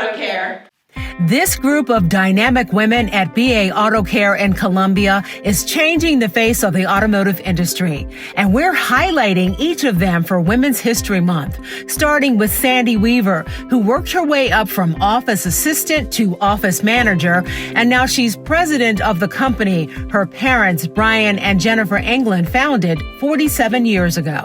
Auto Care. This group of dynamic women at BA Auto Care in Columbia is changing the face of the automotive industry. And we're highlighting each of them for Women's History Month, starting with Sandy Weaver, who worked her way up from office assistant to office manager. And now she's president of the company her parents, Brian and Jennifer England, founded 47 years ago.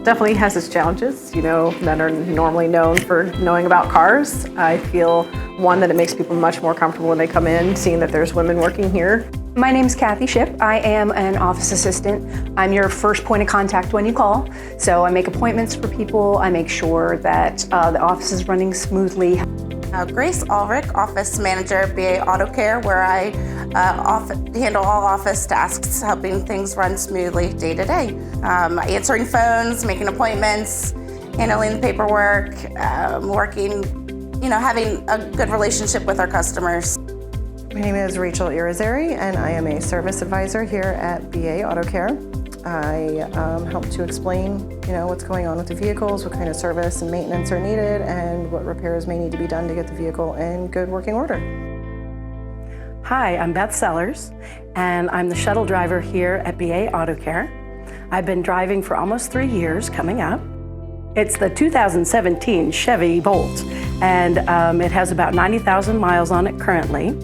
Definitely has its challenges, that are normally known for knowing about cars. I feel, one, that it makes people much more comfortable when they come in, seeing that there's women working here. My name's Kathy Shipp. I am an office assistant. I'm your first point of contact when you call. So I make appointments for people. I make sure that the office is running smoothly. Grace Ulrich, office manager at BA Auto Care, where I handle all office tasks, helping things run smoothly day to day. Answering phones, making appointments, handling the paperwork, working, having a good relationship with our customers. My name is Rachel Irizarry, and I am a service advisor here at BA Auto Care. I help to explain, what's going on with the vehicles, what kind of service and maintenance are needed, and what repairs may need to be done to get the vehicle in good working order. Hi, I'm Beth Sellers, and I'm the shuttle driver here at BA Auto Care. I've been driving for almost 3 years coming up. It's the 2017 Chevy Bolt, and it has about 90,000 miles on it currently.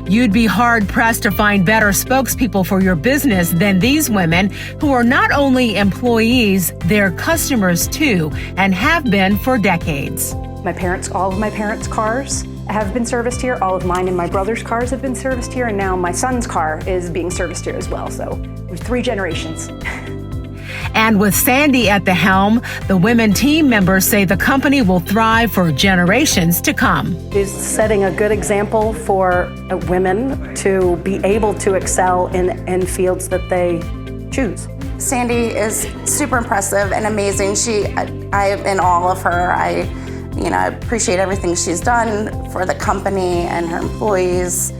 You'd be hard-pressed to find better spokespeople for your business than these women, who are not only employees, they're customers too, and have been for decades. All of my parents' cars have been serviced here. All of mine and my brother's cars have been serviced here, and now my son's car is being serviced here as well. So we're 3 generations. And with Sandy at the helm, the women team members say the company will thrive for generations to come. She's setting a good example for women to be able to excel in fields that they choose. Sandy is super impressive and amazing. I am in awe of her. I appreciate everything she's done for the company and her employees.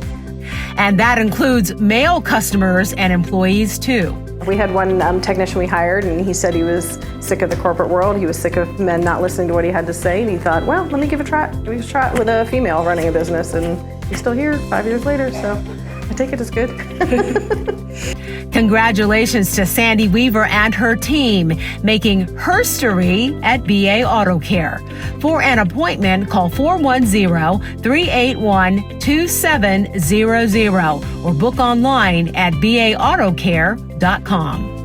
And that includes male customers and employees too. We had one technician we hired, and he said he was sick of the corporate world. He was sick of men not listening to what he had to say, and he thought, well, let me give it a try. Give it a try with a female running a business, and he's still here 5 years later, so I take it as good. Congratulations to Sandy Weaver and her team, making herstory at BA Auto Care. For an appointment, call 410-381-2700 or book online at baautocare.com.